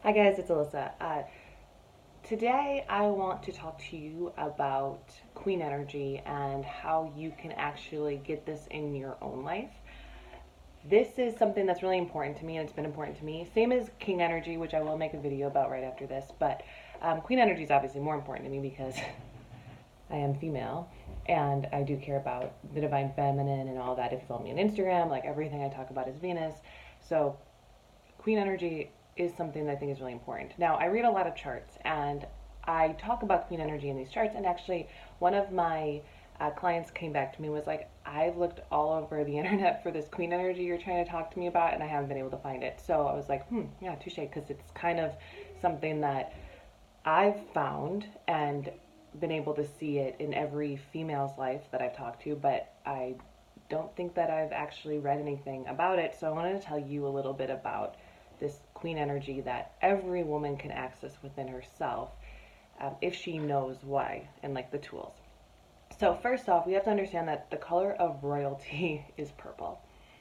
Hi guys, it's Alyssa. Today I want to talk to you about queen energy and how you can actually get this in your own life. This is something that's really important to me and it's been important to me. Same as king energy, which I will make a video about right after this, but queen energy is obviously more important to me because I am female and I do care about the divine feminine and all that. If you follow me on Instagram, like everything I talk about is Venus. So queen energy is something that I think is really important. Now, I read a lot of charts and I talk about queen energy in these charts, and actually, one of my clients came back to me and was like, I've looked all over the internet for this queen energy you're trying to talk to me about, and I haven't been able to find it. So I was like, yeah, touche, because it's kind of something that I've found and been able to see it in every female's life that I've talked to, but I don't think that I've actually read anything about it. So I wanted to tell you a little bit about this queen energy that every woman can access within herself if she knows why and like the tools. So first off, we have to understand that the color of royalty is purple.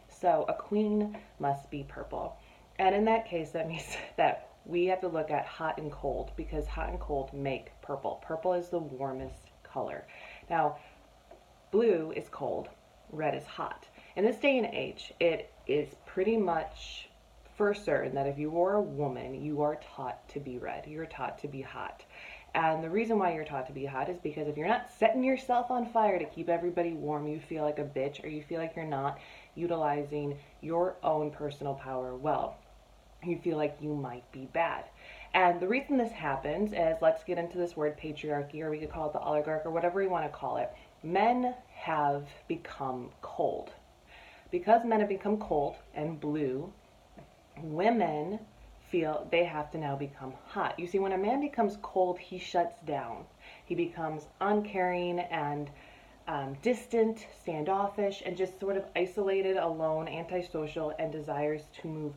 So a queen must be purple. And in that case, that means that we have to look at hot and cold because hot and cold make purple. Purple is the warmest color. Now, blue is cold, red is hot. In this day and age, it is pretty much for certain that if you are a woman, you are taught to be red. You're taught to be hot. And the reason why you're taught to be hot is because if you're not setting yourself on fire to keep everybody warm, you feel like a bitch or you feel like you're not utilizing your own personal power well. You feel like you might be bad. And the reason this happens is, let's get into this word patriarchy, or we could call it the oligarch, or whatever you want to call it. Men have become cold. Because men have become cold and blue, women feel they have to now become hot. You see, when a man becomes cold, he shuts down. He becomes uncaring and distant, standoffish, and just sort of isolated, alone, antisocial, and desires to move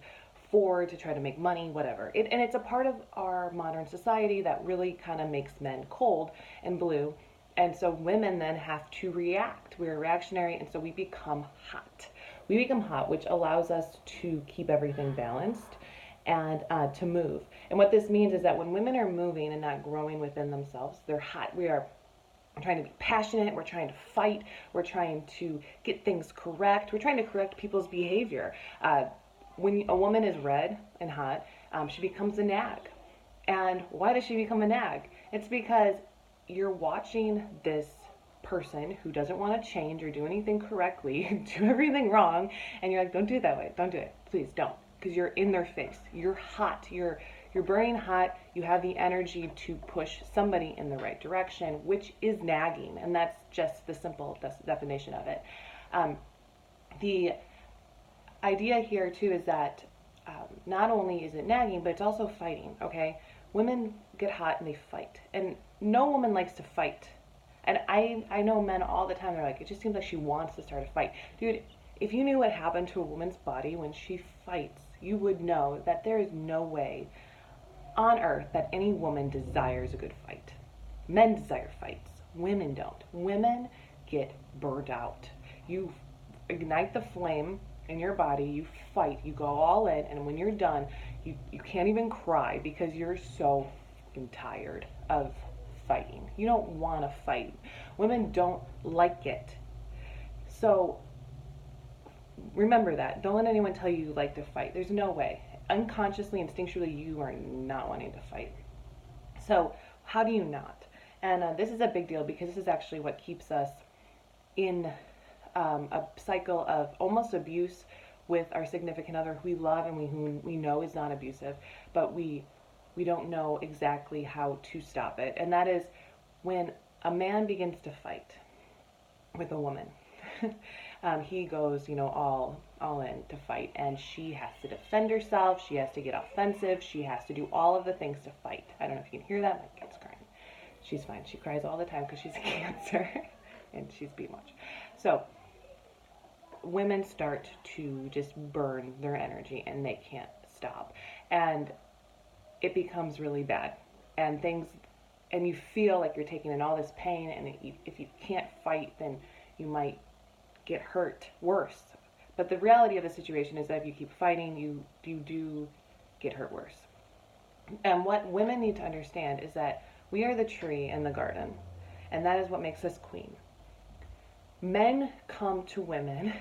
forward to try to make money, whatever. And it's a part of our modern society that really kind of makes men cold and blue. And so women then have to react. We're reactionary, and so we become hot. We become hot, which allows us to keep everything balanced and to move. And what this means is that when women are moving and not growing within themselves, they're hot. We are trying to be passionate, we're trying to fight, we're trying to get things correct, we're trying to correct people's behavior. When a woman is red and hot, she becomes a nag. And why does she become a nag? It's because you're watching this person who doesn't want to change or do anything correctly, do everything wrong, and you're like, don't do it that way, don't do it, please don't, because you're in their face, you're hot, you're burning hot, you have the energy to push somebody in the right direction, which is nagging, and that's just the simple definition of it. The idea here too is that not only is it nagging, but it's also fighting. Okay, women get hot and they fight, and no woman likes to fight. And I know men all the time. They're like, it just seems like she wants to start a fight, dude. If you knew what happened to a woman's body when she fights, you would know that there is no way on earth that any woman desires a good fight. Men desire fights. Women don't. Women get burned out. You ignite the flame in your body, you fight, you go all in, and when you're done, you can't even cry because you're so tired of fighting. You don't want to fight. Women don't like it. So remember that. Don't let anyone tell you like to fight. There's no way. Unconsciously, instinctually, you are not wanting to fight. So how do you not? And this is a big deal because this is actually what keeps us in a cycle of almost abuse with our significant other who we love and who we know is not abusive, but we don't know exactly how to stop it. And that is when a man begins to fight with a woman. He goes, all in to fight, and she has to defend herself. She has to get offensive. She has to do all of the things to fight. I don't know if you can hear that. My cat's crying. She's fine. She cries all the time because she's a Cancer, and she's being watched. So women start to just burn their energy, and they can't stop, and it becomes really bad, and you feel like you're taking in all this pain, and if you can't fight, then you might get hurt worse. But the reality of the situation is that if you keep fighting, you do get hurt worse. And what women need to understand is that we are the tree in the garden, and that is what makes us queen. Men come to women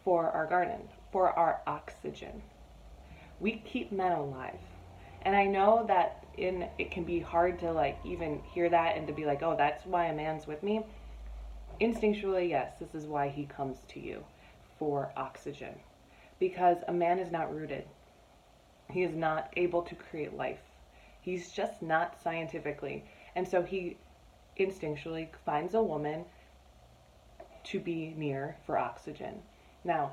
for our garden, for our oxygen. We keep men alive. And I know that it can be hard to like even hear that and to be like, "Oh, that's why a man's with me." Instinctually, yes, this is why he comes to you, for oxygen. Because a man is not rooted. He is not able to create life. He's just not scientifically. And so he instinctually finds a woman to be near for oxygen. Now,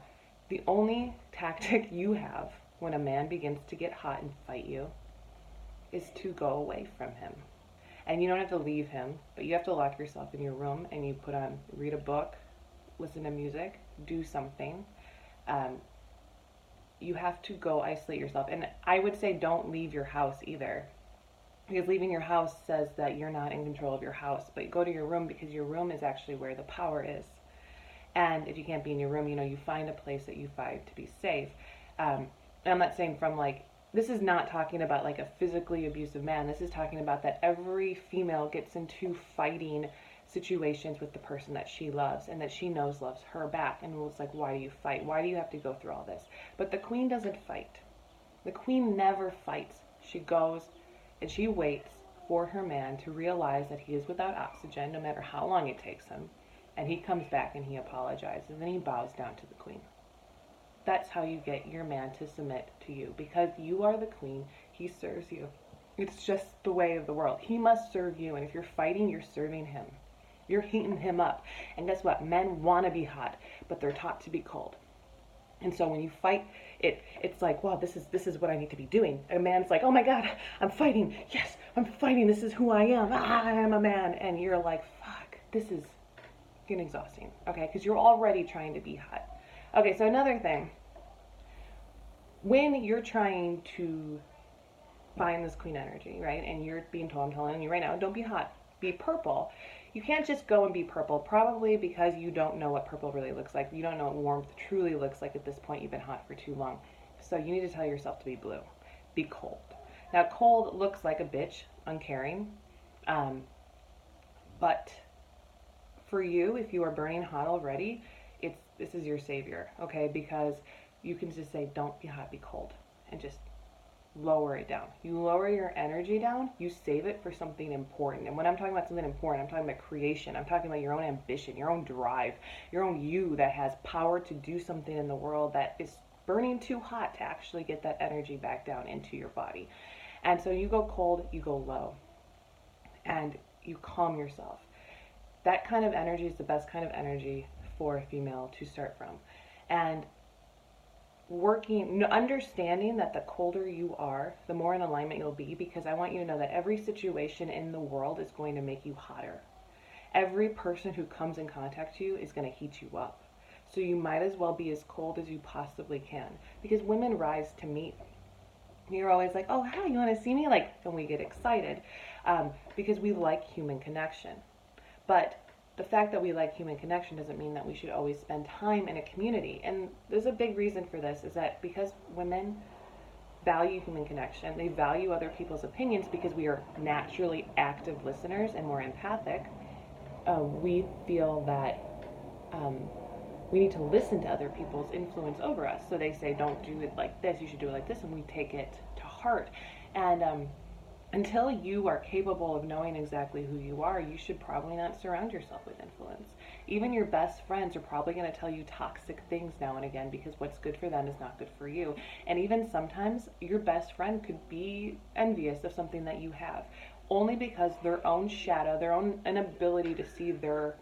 the only tactic you have when a man begins to get hot and fight you is to go away from him. And you don't have to leave him, but you have to lock yourself in your room and you read a book, listen to music, do something. Um, you have to go isolate yourself. And I would say don't leave your house either. Because leaving your house says that you're not in control of your house, but go to your room because your room is actually where the power is. And if you can't be in your room, you find a place that you find to be safe. And I'm not saying from like, this is not talking about like a physically abusive man. This is talking about that every female gets into fighting situations with the person that she loves and that she knows loves her back. And it's like, why do you fight? Why do you have to go through all this? But the queen doesn't fight. The queen never fights. She goes and she waits for her man to realize that he is without oxygen, no matter how long it takes him. And he comes back and he apologizes and then he bows down to the queen. That's how you get your man to submit to you. Because you are the queen, he serves you. It's just the way of the world. He must serve you, and if you're fighting, you're serving him. You're heating him up. And guess what? Men want to be hot, but they're taught to be cold. And so when you fight, it's like, wow, this is what I need to be doing. A man's like, oh my God, I'm fighting. Yes, I'm fighting. This is who I am. I am a man. And you're like, fuck, this is getting exhausting. Okay, because you're already trying to be hot. Okay, so another thing. When you're trying to find this queen energy, right, and you're being told, I'm telling you right now, don't be hot, be purple. You can't just go and be purple, probably because you don't know what purple really looks like. You don't know what warmth truly looks like at this point. You've been hot for too long. So you need to tell yourself to be blue. Be cold. Now, cold looks like a bitch, uncaring. But for you, if you are burning hot already, this is your savior, okay? Because you can just say, don't be hot, be cold, and just lower it down. You lower your energy down, you save it for something important. And when I'm talking about something important, I'm talking about creation. I'm talking about your own ambition, your own drive, your own you that has power to do something in the world that is burning too hot to actually get that energy back down into your body. And so you go cold, you go low, and you calm yourself. That kind of energy is the best kind of energy for a female to start from. And understanding that the colder you are, the more in alignment you'll be, because I want you to know that every situation in the world is going to make you hotter. Every person who comes in contact with you is going to heat you up. So you might as well be as cold as you possibly can, because women rise to meet. You're always like, oh, hi, you want to see me? Like, and we get excited because we like human connection. But the fact that we like human connection doesn't mean that we should always spend time in a community. And there's a big reason for this, is that because women value human connection, they value other people's opinions because we are naturally active listeners and more empathic. We feel that we need to listen to other people's influence over us. So they say, don't do it like this, you should do it like this, and we take it to heart. And until you are capable of knowing exactly who you are, you should probably not surround yourself with influence. Even your best friends are probably going to tell you toxic things now and again because what's good for them is not good for you. And even sometimes your best friend could be envious of something that you have, only because their own shadow, their own inability to see their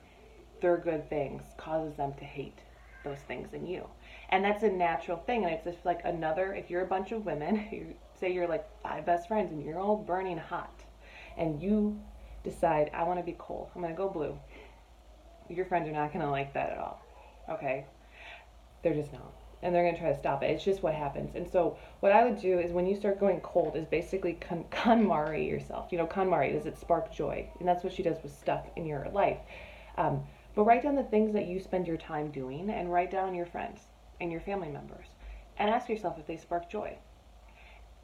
good things causes them to hate those things in you. And that's a natural thing. And it's just like if you're a bunch of women, say you're like 5 best friends and you're all burning hot and you decide, I want to be cold, I'm going to go blue. Your friends are not going to like that at all. Okay? They're just not. And they're going to try to stop it. It's just what happens. And so what I would do is when you start going cold is basically KonMari yourself. KonMari, does it spark joy? And that's what she does with stuff in your life. But write down the things that you spend your time doing and write down your friends and your family members. And ask yourself if they spark joy.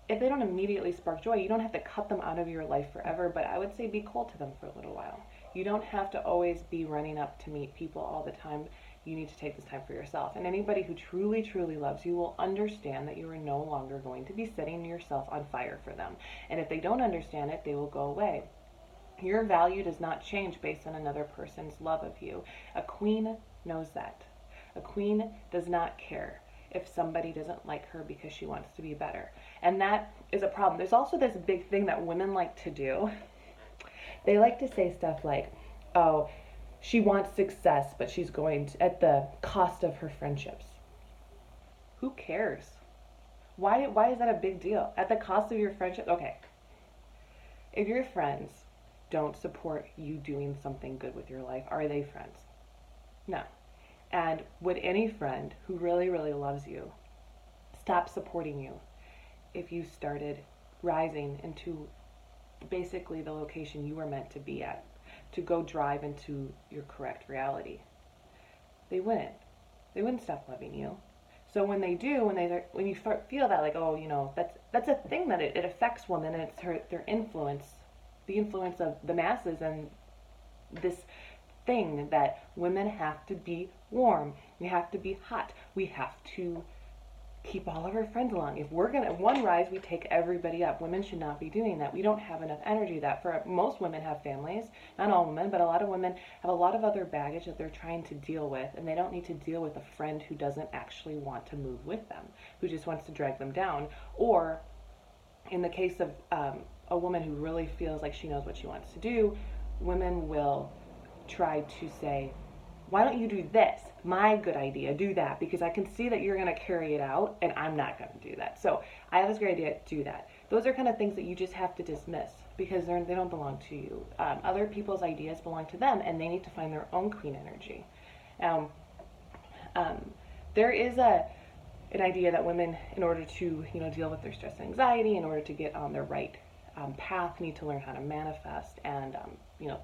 if they don't immediately spark joy, you don't have to cut them out of your life forever, but I would say be cold to them for a little while. You don't have to always be running up to meet people all the time. You need to take this time for yourself. And anybody who truly, truly loves you will understand that you are no longer going to be setting yourself on fire for them. And if they don't understand it, they will go away. Your value does not change based on another person's love of you. A queen knows that. A queen does not care if somebody doesn't like her because she wants to be better. And that is a problem. There's also this big thing that women like to do. They like to say stuff like, oh, she wants success, but she's going at the cost of her friendships. Who cares? Why is that a big deal? At the cost of your friendship? Okay. If your friends don't support you doing something good with your life, are they friends? No. And would any friend who really, really loves you stop supporting you if you started rising into basically the location you were meant to be at, to go drive into your correct reality? They wouldn't. They wouldn't stop loving you. So when they do, when you start feel that, like, oh, that's a thing that it affects women, and it's their influence, the influence of the masses, and this thing that women have to be warm, we have to be hot, we have to keep all of our friends along. If one rise, we take everybody up. Women should not be doing that. We don't have enough energy. That for most women have families, not all women, but a lot of women have a lot of other baggage that they're trying to deal with, and they don't need to deal with a friend who doesn't actually want to move with them, who just wants to drag them down. Or in the case of a woman who really feels like she knows what she wants to do, women will try to say, why don't you do this? My good idea, do that, because I can see that you're going to carry it out, and I'm not going to do that. So I have this great idea, do that. Those are kind of things that you just have to dismiss because they don't belong to you. Other people's ideas belong to them, and they need to find their own queen energy. There is an idea that women, in order to deal with their stress and anxiety, in order to get on their right path, need to learn how to manifest and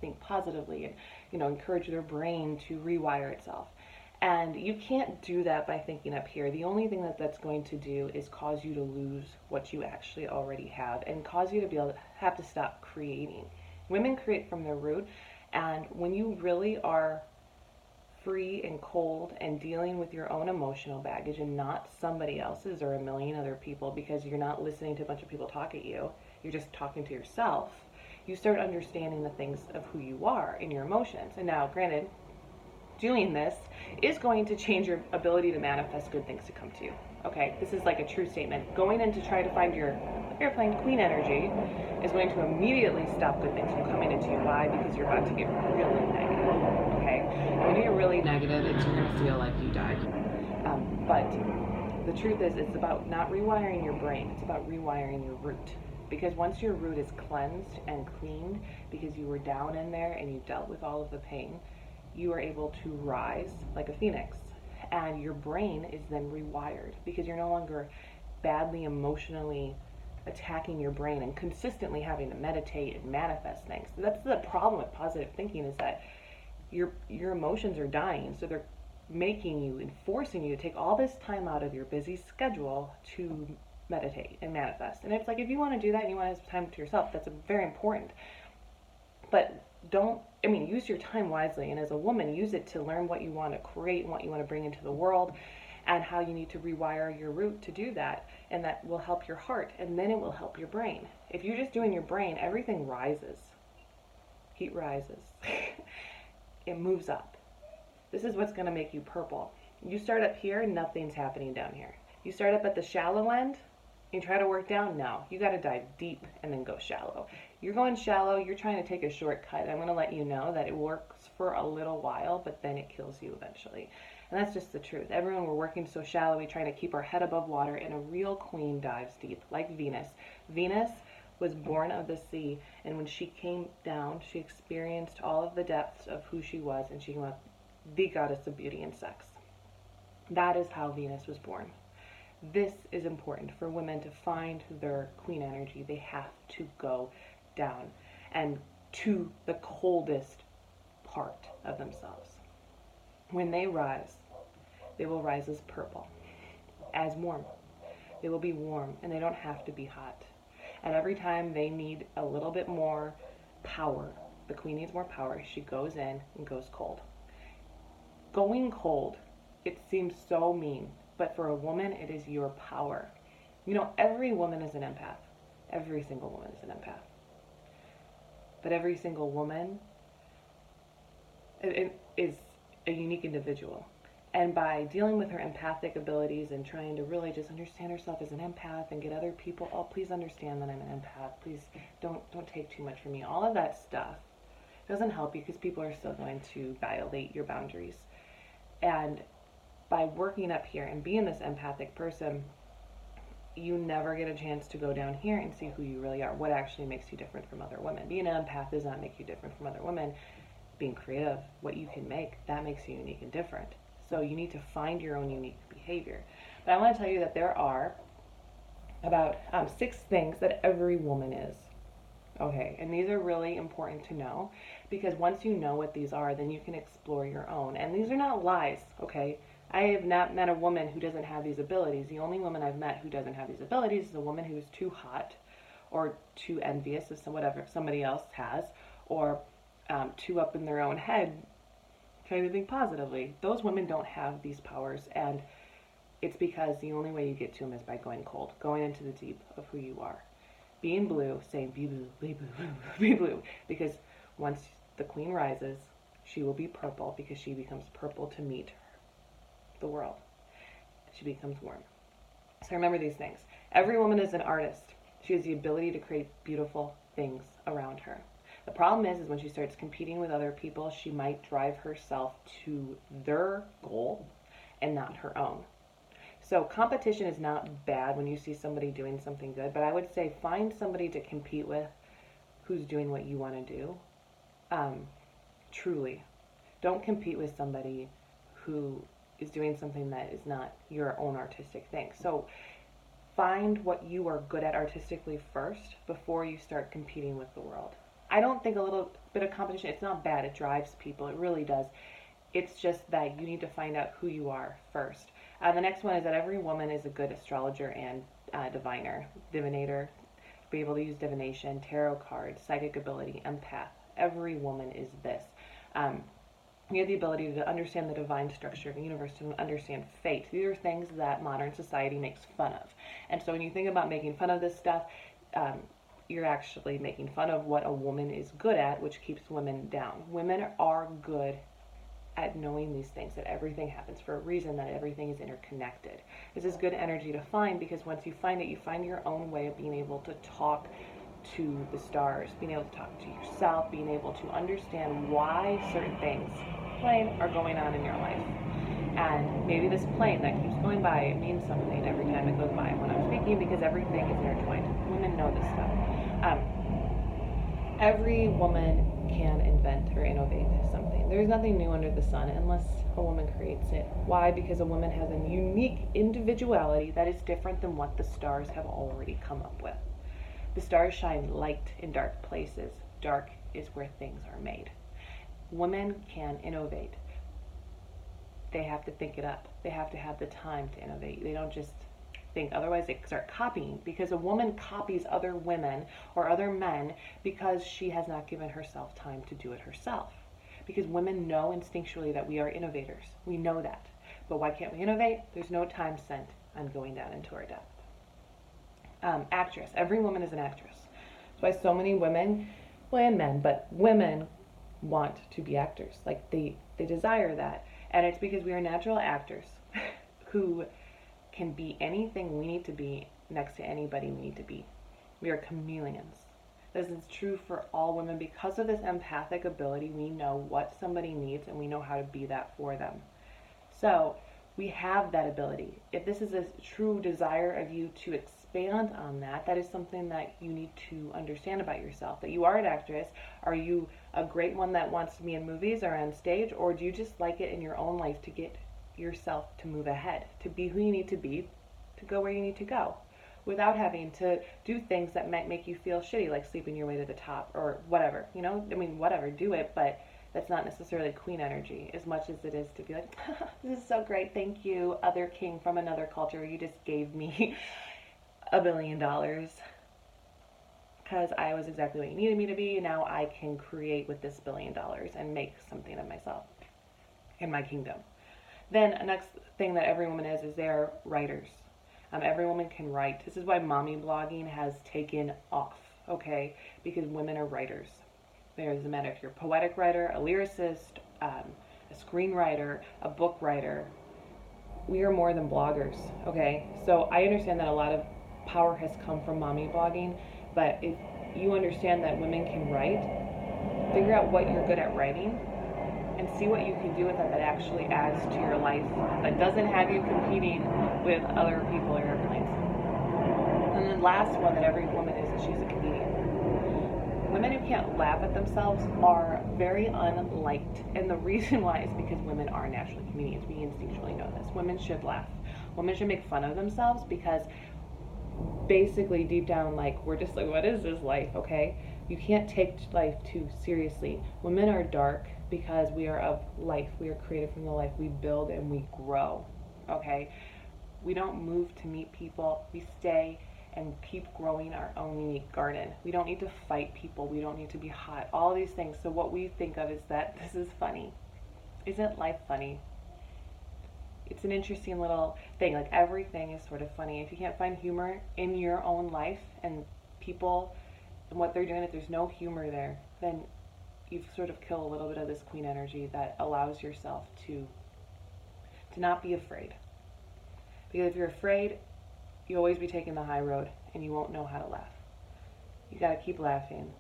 think positively, and encourage their brain to rewire itself. And you can't do that by thinking up here. The only thing that's going to do is cause you to lose what you actually already have, and cause you to have to stop creating. Women create from their root, and when you really are free and cold and dealing with your own emotional baggage and not somebody else's or a million other people, because you're not listening to a bunch of people talk at you, you're just talking to yourself, you start understanding the things of who you are and your emotions. And now, granted, doing this is going to change your ability to manifest good things to come to you. Okay, this is like a true statement. Going in to try to find your airplane queen energy is going to immediately stop good things from coming into you. Why? Because you're about to get really negative. Okay, and when you get really negative, you're going to feel like you died. But the truth is, it's about not rewiring your brain. It's about rewiring your root. Because once your root is cleansed and cleaned, because you were down in there and you dealt with all of the pain, you are able to rise like a phoenix. And your brain is then rewired because you're no longer badly emotionally attacking your brain and consistently having to meditate and manifest things. That's the problem with positive thinking, is that your emotions are dying, so they're making you and forcing you to take all this time out of your busy schedule to meditate and manifest. And it's like, if you want to do that and you want to have time to yourself, that's very important. But use your time wisely, and as a woman, use it to learn what you want to create and what you want to bring into the world, and how you need to rewire your root to do that. And that will help your heart, and then it will help your brain. If you're just doing your brain, everything rises. Heat rises. It moves up. This is what's going to make you purple. You start up here, nothing's happening down here. You start up at the shallow end, you try to work down? No. You got to dive deep and then go shallow. You're going shallow, you're trying to take a shortcut. I'm going to let you know that it works for a little while, but then it kills you eventually. And that's just the truth. Everyone, we're working so shallow, we trying to keep our head above water, and a real queen dives deep, like Venus. Venus was born of the sea, and when she came down, she experienced all of the depths of who she was, and she was the goddess of beauty and sex. That is how Venus was born. This is important for women to find their queen energy. They have to go down and to the coldest part of themselves. When they rise, they will rise as purple, as warm. They will be warm, and they don't have to be hot. And every time they need a little bit more power, the queen needs more power, she goes in and goes cold. Going cold, it seems so mean, but for a woman, it is your power. You know, every woman is an empath. Every single woman is an empath. But every single woman is a unique individual. And by dealing with her empathic abilities and trying to really just understand herself as an empath and get other people, oh, please understand that I'm an empath. Please don't take too much from me. All of that stuff doesn't help you because people are still going to violate your boundaries. And by working up here and being this empathic person, you never get a chance to go down here and see who you really are, what actually makes you different from other women. Being an empath does not make you different from other women. Being creative, what you can make, that makes you unique and different. So you need to find your own unique behavior. But I want to tell you that there are about 6 things that every woman is. Okay, and these are really important to know because once you know what these are, then you can explore your own. And these are not lies, okay? I have not met a woman who doesn't have these abilities. The only woman I've met who doesn't have these abilities is a woman who's too hot or too envious of whatever somebody else has, or too up in their own head trying to think positively. Those women don't have these powers, and it's because the only way you get to them is by going cold, going into the deep of who you are. Being blue, saying be blue, be blue, be blue, because once the queen rises, she will be purple because she becomes purple to meet the world. She becomes warm. So remember these things. Every woman is an artist. She has the ability to create beautiful things around her. The problem is when she starts competing with other people, she might drive herself to their goal and not her own. So competition is not bad when you see somebody doing something good, but I would say find somebody to compete with who's doing what you want to do. Truly. Don't compete with somebody who is doing something that is not your own artistic thing. So find what you are good at artistically first before you start competing with the world. I don't think a little bit of competition, it's not bad. It drives people. It really does. It's just that you need to find out who you are first. The next one is that every woman is a good astrologer and divinator, be able to use divination, tarot cards, psychic ability, empath. Every woman is this. You have the ability to understand the divine structure of the universe, to understand fate. These are things that modern society makes fun of. And so when you think about making fun of this stuff, you're actually making fun of what a woman is good at, which keeps women down. Women are good at knowing these things, that everything happens for a reason, that everything is interconnected. This is good energy to find because once you find it, you find your own way of being able to talk to the stars, being able to talk to yourself, being able to understand why certain things are going on in your life. And maybe this plane that keeps going by, it means something every time it goes by when I'm speaking because everything is intertwined. Women know this stuff. Every woman can invent or innovate something. There's nothing new under the sun unless a woman creates it. Why? Because a woman has a unique individuality that is different than what the stars have already come up with. The stars shine light in dark places. Dark is where things are made. Women can innovate. They have to think it up. They have to have the time to innovate. They don't just think, otherwise they start copying, because a woman copies other women or other men because she has not given herself time to do it herself. Because women know instinctually that we are innovators. We know that. But why can't we innovate? There's no time spent on going down into our depth. Actress. Every woman is an actress. That's why so many women, well, and men, but women want to be actors. Like they desire that. And it's because we are natural actors who can be anything we need to be next to anybody we need to be. We are chameleons. This is true for all women. Because of this empathic ability, we know what somebody needs and we know how to be that for them. So we have that ability. If this is a true desire of you to expand on that, that is something that you need to understand about yourself. That you are an actress. Are you a great one that wants to be in movies or on stage? Or do you just like it in your own life to get yourself to move ahead, to be who you need to be, to go where you need to go, without having to do things that might make you feel shitty, like sleeping your way to the top or whatever, you know? I mean, whatever, do it, but that's not necessarily queen energy as much as it is to be like, this is so great, thank you, other king from another culture, you just gave me $1 billion because I was exactly what you needed me to be. Now I can create with this $1 billion and make something of myself in my kingdom. Then the next thing that every woman is they're writers. Every woman can write. This is why mommy blogging has taken off, okay? Because women are writers. It doesn't matter if you're a poetic writer, a lyricist, a screenwriter, a book writer. We are more than bloggers, okay? So I understand that a lot of power has come from mommy blogging, but if you understand that women can write, figure out what you're good at writing and see what you can do with it that actually adds to your life, that doesn't have you competing with other people or airplanes. And the last one that every woman is she's a comedian. Women who can't laugh at themselves are very unliked. And the reason why is because women are naturally comedians. We instinctually know this. Women should laugh. Women should make fun of themselves because basically deep down, like, we're just like, what is this life, okay? You can't take life too seriously. Women are dark because we are of life. We are created from the life. We build and we grow, okay? We don't move to meet people. We stay and keep growing our own unique garden. We don't need to fight people. We don't need to be hot. All these things. So what we think of is that this is funny. Isn't life funny? It's an interesting little thing. Like, everything is sort of funny. If you can't find humor in your own life and people and what they're doing, if there's no humor there, then you've sort of killed a little bit of this queen energy that allows yourself to not be afraid. Because if you're afraid, you'll always be taking the high road and you won't know how to laugh. You got to keep laughing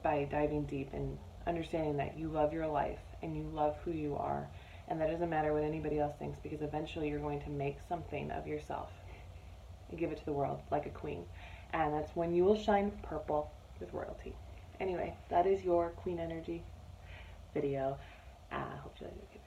by diving deep and understanding that you love your life and you love who you are, and that doesn't matter what anybody else thinks, because eventually you're going to make something of yourself and give it to the world like a queen, and that's when you will shine purple with royalty. Anyway, that is your queen energy video. I hope you like it.